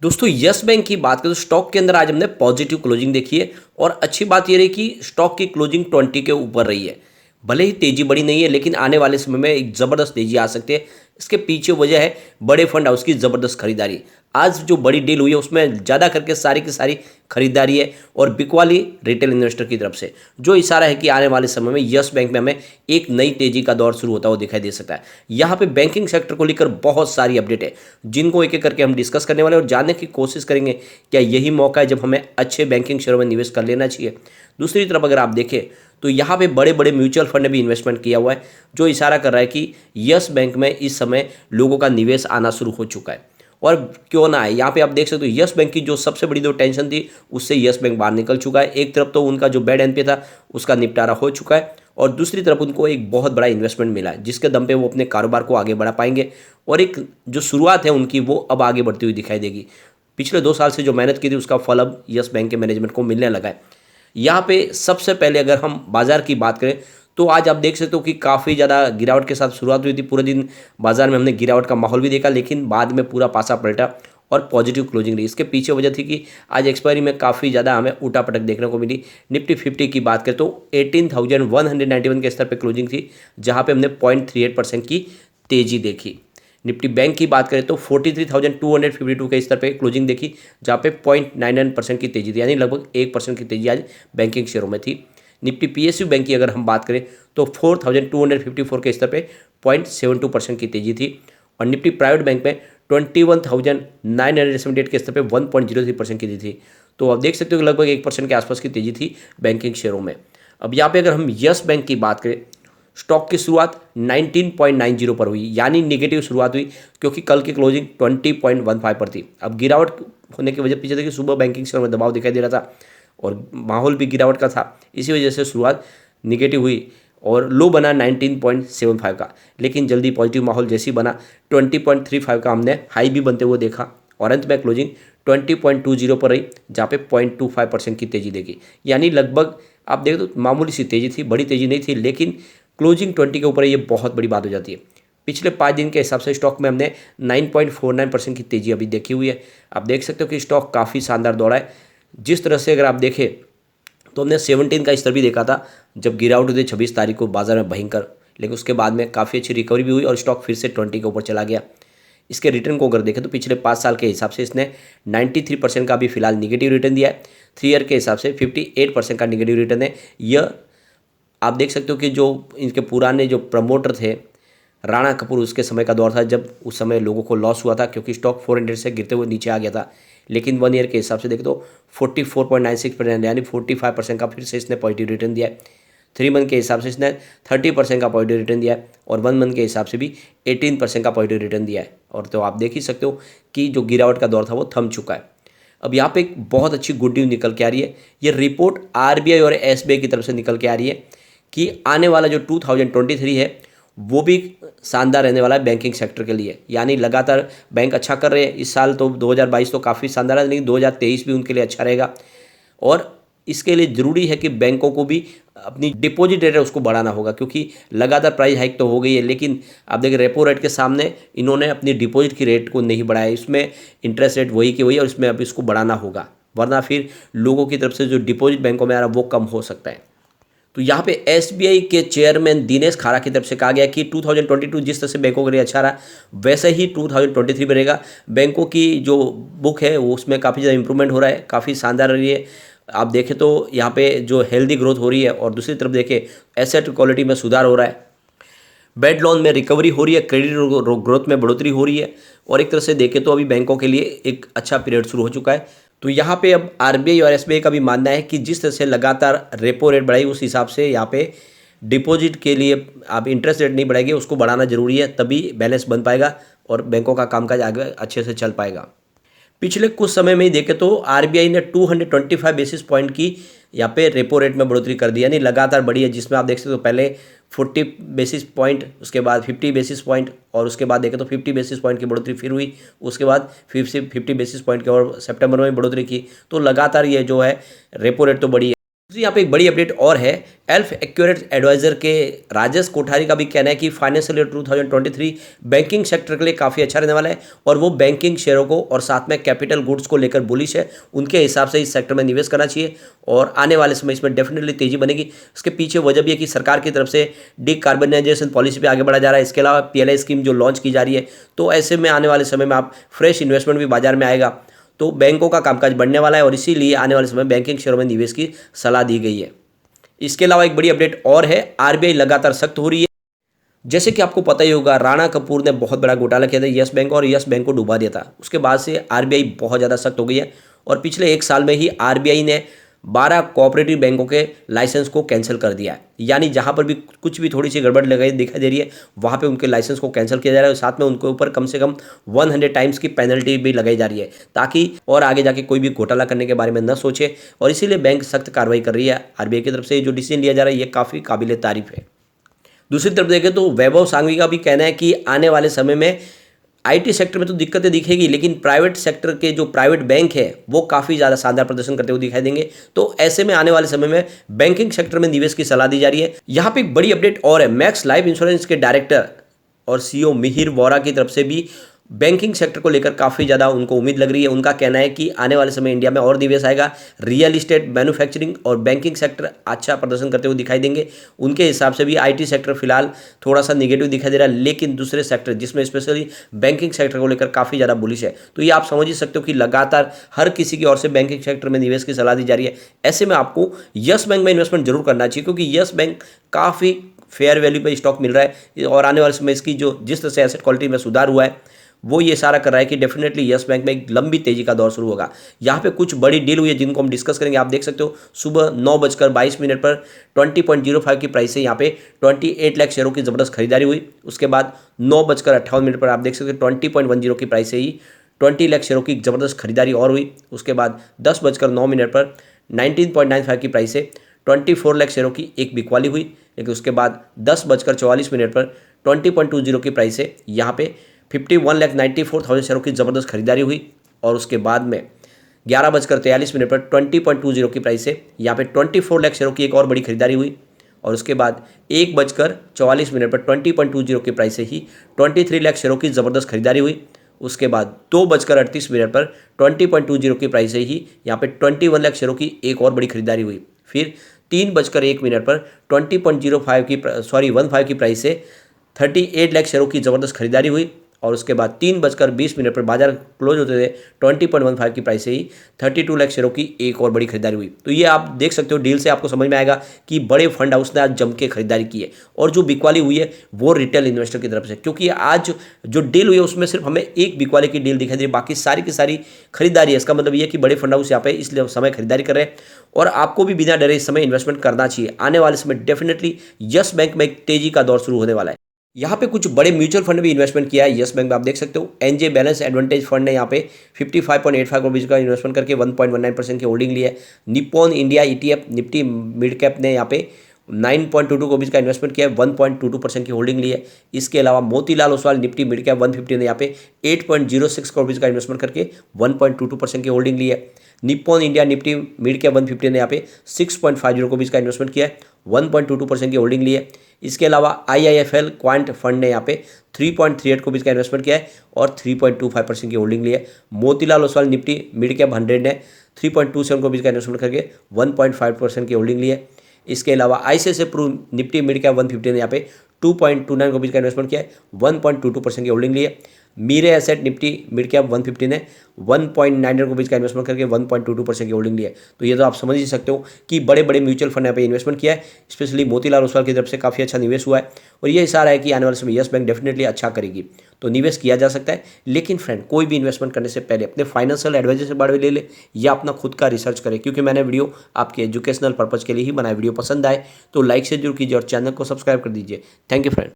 दोस्तों yes bank की बात करें तो स्टॉक के अंदर आज हमने पॉजिटिव क्लोजिंग देखी है और अच्छी बात यह रही कि स्टॉक की क्लोजिंग 20 के ऊपर रही है। भले ही तेजी बड़ी नहीं है लेकिन आने वाले समय में एक ज़बरदस्त तेजी आ सकती है। इसके पीछे वजह है बड़े फंड हाउस की ज़बरदस्त खरीदारी। आज जो बड़ी डील हुई है उसमें ज़्यादा करके सारी की सारी खरीदारी है और बिकवाली रिटेल इन्वेस्टर की तरफ से, जो इशारा है कि आने वाले समय में यस बैंक में हमें एक नई तेजी का दौर शुरू होता हुआ दिखाई दे सकता है। यहाँ पे बैंकिंग सेक्टर को लेकर बहुत सारी अपडेट है जिनको एक एक करके हम डिस्कस करने वाले और जानने की कोशिश करेंगे क्या यही मौका है जब हमें अच्छे बैंकिंग शेयरों में निवेश कर लेना चाहिए। दूसरी तरफ अगर आप देखें तो यहाँ पे बड़े बड़े म्यूचुअल फंड ने भी इन्वेस्टमेंट किया हुआ है, जो इशारा कर रहा है कि यस बैंक में इस समय लोगों का निवेश आना शुरू हो चुका है। और क्यों ना है, यहाँ पे आप देख सकते हो यस बैंक की जो सबसे बड़ी जो टेंशन थी उससे यस बैंक बाहर निकल चुका है। एक तरफ तो उनका जो बैड एनपीए था उसका निपटारा हो चुका है और दूसरी तरफ उनको एक बहुत बड़ा इन्वेस्टमेंट मिला है जिसके दम पे वो अपने कारोबार को आगे बढ़ा पाएंगे और एक जो शुरुआत है उनकी वो अब आगे बढ़ती हुई दिखाई देगी। पिछले 2 साल से जो मेहनत की थी उसका फल अब यस बैंक के मैनेजमेंट को मिलने लगा है। यहाँ पे सबसे पहले अगर हम बाजार की बात करें तो आज आप देख सकते हो कि काफ़ी ज़्यादा गिरावट के साथ शुरुआत हुई थी। पूरे दिन बाजार में हमने गिरावट का माहौल भी देखा लेकिन बाद में पूरा पासा पलटा और पॉजिटिव क्लोजिंग रही। इसके पीछे वजह थी कि आज एक्सपायरी में काफ़ी ज़्यादा हमें उठापटक देखने को मिली। निफ्टी 50 की बात करें तो 18,191 के स्तर पर क्लोजिंग थी जहाँ पे हमने 0.38% की तेजी देखी। निफ्टी बैंक की बात करें तो 43,252 के स्तर पे क्लोजिंग देखी जहाँ पे 0.99% की तेजी थी, यानी लगभग 1% की तेजी आज बैंकिंग शेयरों में थी। निफ्टी पीएसयू बैंक की अगर हम बात करें तो 4,254 के स्तर पे 0.72% की तेजी थी और निफ्टी प्राइवेट बैंक में 21,978 के स्तर पे 1.03% की तेजी थी। तो आप देख सकते हो कि लगभग 1% के आसपास की तेजी थी बैंकिंग शेयरों में। अब यहाँ पे अगर हम यस बैंक की बात करें, स्टॉक की शुरुआत 19.90 पर हुई, यानी नेगेटिव शुरुआत हुई क्योंकि कल की क्लोजिंग 20.15 पर थी। अब गिरावट होने की वजह पीछे देखिए सुबह बैंकिंग शेयर में दबाव दिखाई दे रहा था और माहौल भी गिरावट का था, इसी वजह से शुरुआत निगेटिव हुई और लो बना 19.75 का, लेकिन जल्दी पॉजिटिव माहौल जैसी बना 20.35 का हमने हाई भी बनते हुए देखा और अंत में क्लोजिंग 20.20 पर रही जहाँ पे 0.25% की तेजी देखी, यानी लगभग आप देख तो मामूली सी तेजी थी, बड़ी तेजी नहीं थी, लेकिन क्लोजिंग 20 के ऊपर ये बहुत बड़ी बात हो जाती है। पिछले 5 दिन के हिसाब से स्टॉक में हमने 9.49% की तेजी अभी देखी हुई है। आप देख सकते हो कि स्टॉक काफ़ी शानदार दौड़ा है। जिस तरह से अगर आप देखें तो हमने 17 का स्तर भी देखा था जब गिरावट हुई थी 26 तारीख को बाजार में भयंकर, लेकिन उसके बाद में काफ़ी अच्छी रिकवरी भी हुई और स्टॉक फिर से 20 के ऊपर चला गया। इसके रिटर्न को अगर देखें तो पिछले 5 साल के हिसाब से इसने 93% का भी फिलहाल निगेटिव रिटर्न दिया है। 3 ईयर के हिसाब से 58% का निगेटिव रिटर्न है। यह आप देख सकते हो कि जो इनके पुराने जो प्रमोटर थे राणा कपूर, उसके समय का दौर था जब उस समय लोगों को लॉस हुआ था क्योंकि स्टॉक 400 से गिरते हुए नीचे आ गया था। लेकिन 1 ईयर के हिसाब से देखें तो 44.96% यानी 45% का फिर से इसने पॉजिटिव रिटर्न दिया है। 3 मंथ के हिसाब से इसने 30% का पॉजिटिव रिटर्न दिया है और 1 मंथ के हिसाब से भी 18% का पॉजिटिव रिटर्न दिया है। और तो आप देख ही सकते हो कि जो गिरावट का दौर था वो थम चुका है। अब यहाँ पे एक बहुत अच्छी गुड न्यूज़ निकल के आ रही है। ये रिपोर्ट आरबीआई और एसबीआई की तरफ से निकल के आ रही है कि आने वाला जो 2023 है वो भी शानदार रहने वाला है बैंकिंग सेक्टर के लिए, यानी लगातार बैंक अच्छा कर रहे हैं। इस साल तो 2022 तो काफ़ी शानदार है, लेकिन 2023 भी उनके लिए अच्छा रहेगा और इसके लिए ज़रूरी है कि बैंकों को भी अपनी डिपॉजिट रेट है उसको बढ़ाना होगा क्योंकि लगातार प्राइस हाइक तो हो गई है, लेकिन आप देखिए रेपो रेट के सामने इन्होंने अपनी डिपॉजिट की रेट को नहीं बढ़ाया। इसमें इंटरेस्ट रेट वही की वही और इसमें अब इसको बढ़ाना होगा, वरना फिर लोगों की तरफ से जो डिपॉजिट बैंकों में आ रहा है वो कम हो सकता है। तो यहाँ पे एसबीआई के चेयरमैन दिनेश खारा की तरफ से कहा गया कि 2022 जिस तरह से बैंकों के लिए अच्छा रहा वैसे ही 2023 में रहेगा। बैंकों की जो बुक है वो उसमें काफ़ी ज़्यादा इंप्रूवमेंट हो रहा है, काफ़ी शानदार रही है। आप देखें तो यहाँ पे जो हेल्दी ग्रोथ हो रही है और दूसरी तरफ देखें एसेट क्वालिटी में सुधार हो रहा है, बेड लोन में रिकवरी हो रही है, क्रेडिट ग्रोथ में बढ़ोतरी हो रही है और एक तरह से देखें तो अभी बैंकों के लिए एक अच्छा पीरियड शुरू हो चुका है। तो यहाँ पे अब आरबीआई और एसबीआई का भी मानना है कि जिस तरह से लगातार रेपो रेट बढ़ाई उस हिसाब से यहाँ पे डिपॉजिट के लिए आप इंटरेस्ट रेट नहीं बढ़ाएंगे, उसको बढ़ाना जरूरी है, तभी बैलेंस बन पाएगा और बैंकों का कामकाज आगे अच्छे से चल पाएगा। पिछले कुछ समय में ही देखें तो आरबीआई ने 225 बेसिस पॉइंट की यहाँ पे रेपो रेट में बढ़ोतरी कर दी, यानी लगातार बढ़ी है, जिसमें आप देख सकते हो पहले 40 बेसिस पॉइंट, उसके बाद 50 बेसिस पॉइंट और उसके बाद देखें तो 50 बेसिस पॉइंट की बढ़ोतरी फिर हुई, उसके बाद 50 बेसिस पॉइंट की और सितंबर में बढ़ोतरी की। तो लगातार ये जो है रेपो रेट तो बढ़ी है। दूसरी यहाँ पे एक बड़ी अपडेट और है। एल्फ एक्यूरेट एडवाइजर के राजेश कोठारी का भी कहना है कि फाइनेंशियल ईयर 2023 बैंकिंग सेक्टर के लिए काफ़ी अच्छा रहने वाला है और वो बैंकिंग शेयरों को और साथ में कैपिटल गुड्स को लेकर बुलिश है। उनके हिसाब से इस सेक्टर में निवेश करना चाहिए और आने वाले समय इसमें डेफिनेटली तेजी बनेगी। इसके पीछे वजह भी है कि सरकार की तरफ से डिकार्बनाइजेशन पॉलिसी पे आगे बढ़ा जा रहा है। इसके अलावा PLI स्कीम जो लॉन्च की जा रही है, तो ऐसे में आने वाले समय में आप फ्रेश इन्वेस्टमेंट भी बाजार में आएगा, तो बैंकों का कामकाज बढ़ने वाला है और इसीलिए आने वाले समय बैंकिंग शेयरों में निवेश की सलाह दी गई है। इसके अलावा एक बड़ी अपडेट और है, RBI लगातार सख्त हो रही है। जैसे कि आपको पता ही होगा, राणा कपूर ने बहुत बड़ा घोटाला किया था यस बैंक और यस बैंक को डुबा दिया था। उसके बाद से RBI बहुत ज़्यादा सख्त हो गई है और पिछले 1 साल में ही RBI ने 12 कोऑपरेटिव बैंकों के लाइसेंस को कैंसिल कर दिया है। यानी जहां पर भी कुछ भी थोड़ी सी गड़बड़ लगाई दिखाई दे रही है, वहां पे उनके लाइसेंस को कैंसिल किया जा रहा है और साथ में उनके ऊपर कम से कम 100 टाइम्स की पेनल्टी भी लगाई जा रही है, ताकि और आगे जाके कोई भी घोटाला करने के बारे में न सोचे। और इसीलिए बैंक सख्त कार्रवाई कर रही है। RBI की तरफ से जो डिसीजन लिया जा रहा है, ये काफ़ी काबिल तारीफ है। दूसरी तरफ देखें तो वैभव सांघवी का भी कहना है कि आने वाले समय में IT सेक्टर में तो दिक्कतें दिखेगी, लेकिन प्राइवेट सेक्टर के जो प्राइवेट बैंक है वो काफ़ी ज़्यादा शानदार प्रदर्शन करते हुए दिखाई देंगे। तो ऐसे में आने वाले समय में बैंकिंग सेक्टर में निवेश की सलाह दी जा रही है। यहाँ पे एक बड़ी अपडेट और है, मैक्स लाइफ इंश्योरेंस के डायरेक्टर और CEO मिहिर वोरा की तरफ से भी बैंकिंग सेक्टर को लेकर काफ़ी ज़्यादा उनको उम्मीद लग रही है। उनका कहना है कि आने वाले समय इंडिया में और निवेश आएगा, रियल इस्टेट, मैन्युफैक्चरिंग और बैंकिंग सेक्टर अच्छा प्रदर्शन करते हुए दिखाई देंगे। उनके हिसाब से भी IT सेक्टर फिलहाल थोड़ा सा निगेटिव दिखाई दे रहा है, लेकिन दूसरे सेक्टर जिसमें स्पेशली बैंकिंग सेक्टर को लेकर काफ़ी ज़्यादा बुलिश है। तो ये आप समझ ही सकते हो कि लगातार हर किसी की ओर से बैंकिंग सेक्टर में निवेश की सलाह दी जा रही है। ऐसे में आपको यस बैंक में इन्वेस्टमेंट जरूर करना चाहिए, क्योंकि यस बैंक काफ़ी फेयर वैल्यू पर स्टॉक मिल रहा है और आने वाले समय इसकी जो जिस तरह से एसेट क्वालिटी में सुधार हुआ है, वो ये सारा कर रहा है कि डेफिनेटली यस बैंक में एक लंबी तेजी का दौर शुरू होगा। यहाँ पे कुछ बड़ी डील हुई है जिनको हम डिस्कस करेंगे। आप देख सकते हो सुबह 9:22 पर 20.05 की प्राइस से यहाँ पे 28 लाख शेयरों की ज़बरदस्त खरीदारी हुई। उसके बाद 9:58 पर आप देख सकते हो 20.10 की प्राइस से ही 20 लाख शेयरों की ज़बरदस्त खरीदारी और हुई। उसके बाद 10:09 पर 19.95 की प्राइस से 24 लाख शेयरों की एक बिकवाली हुई। लेकिन उसके बाद 10:44 पर 20.20 की प्राइस से यहाँ पे 51,94,000 शेयरों की ज़बरदस्त खरीदारी हुई। और उसके बाद में 11:43 पर 20.20 की प्राइस से यहाँ पे 24 लाख शेयरों की एक और बड़ी खरीदारी हुई। और उसके बाद 1:44 पर 20.20 की प्राइस से ही 23 लाख शेयरों की ज़बरदस्त खरीदारी हुई। उसके बाद 2:38 पर 20.20 की प्राइस से ही यहाँ पे 21 लाख शेयरों की एक और बड़ी खरीदारी हुई। फिर 3:01 पर 20.15 की प्राइस से 38 लाख शेयरों की ज़बरदस्त खरीदारी हुई। और उसके बाद 3:20 पर बाजार क्लोज होते थे 20.15 की प्राइस से ही 32 लाख शेयरों की एक और बड़ी खरीदारी हुई। तो ये आप देख सकते हो, डील से आपको समझ में आएगा कि बड़े फंड हाउस ने आज जम के खरीदारी की है और जो बिकवाली हुई है वो रिटेल इन्वेस्टर की तरफ से, क्योंकि आज जो डील हुई है उसमें सिर्फ हमें एक बिकवाली की डील दिखाई दे रही है, बाकी सारी की सारी खरीदारी है। इसका मतलब ये कि बड़े फंड हाउस यहाँ पे इसलिए समय खरीदारी कर रहे हैं और आपको भी बिना डरे इस समय इन्वेस्टमेंट करना चाहिए। आने वाले समय डेफिनेटली यस बैंक में एक तेजी का दौर शुरू होने वाला है। यहाँ पे कुछ बड़े म्यूचुअल फंड भी इन्वेस्टमेंट किया है यस बैंक में। आप देख सकते हो NJ बैलेंस एडवांटेज फंड ने यहाँ पे 55.85 रुपीज़ का इन्वेस्टमेंट करके 1.19% की होल्डिंग ली है। Nippon India ETF Nifty mid cap ने यहाँ पे 9.22 रुपीज़ का इन्वेस्टमेंट किया है, 1.22% की होल्डिंग ली है। इसके अलावा Motilal Oswal Nifty mid cap 150 ने यहाँ पे 8.06 करोड़ रुपीज़ का इन्वेस्टमेंट करके 1.22% की होल्डिंग ली है। Nippon India Nifty mid cap 150 ने यहाँ पे 6.50 रुपीज़ का इन्वेस्टमेंट किया है, 1.22% की होल्डिंग ली है। इसके अलावा IIFL क्वांट फंड ने यहाँ पे 3.38 रुपीज़ का इन्वेस्टमेंट किया है और 3.25% की होल्डिंग ली है। Motilal Oswal Nifty mid cap 100 ने 3.27 रुपीज़ का इन्वेस्टमेंट करके 1.5% की होल्डिंग ली है। इसके अलावा ICICI Pru Nifty mid cap 150 ने यहाँ पे 2.29 रुपीज़ का इन्वेस्टमेंट किया है, 1.22% की होल्डिंग ली है। मीरे एसेट निफ्टी मिड कैप 150 ने 1.9 रुपीज़ का इन्वेस्टमेंट करके 1.22% की होल्डिंग ली है। तो ये तो आप समझ ही सकते हो कि बड़े बड़े म्यूचुअल फंड यहाँ पे इन्वेस्टमेंट किया है, स्पेशली मोतीलाल ओसवाल की तरफ से काफ़ी अच्छा निवेश हुआ है और ये इशारा है कि आने वाले समय यस बैंक डेफिनेटली अच्छा करेगी। तो निवेश किया जा सकता है, लेकिन फ्रेंड कोई भी इन्वेस्टमेंट करने से पहले अपने फाइनेंशियल एडवाइजर से बारे ले ले या अपना खुद का रिसर्च करें, क्योंकि मैंने वीडियो आपके एजुकेशनल पर्पज़ के लिए ही बनाया। वीडियो पसंद आए तो लाइक से जरूर कीजिए और चैनल को सब्सक्राइब कर दीजिए। Thank you friend.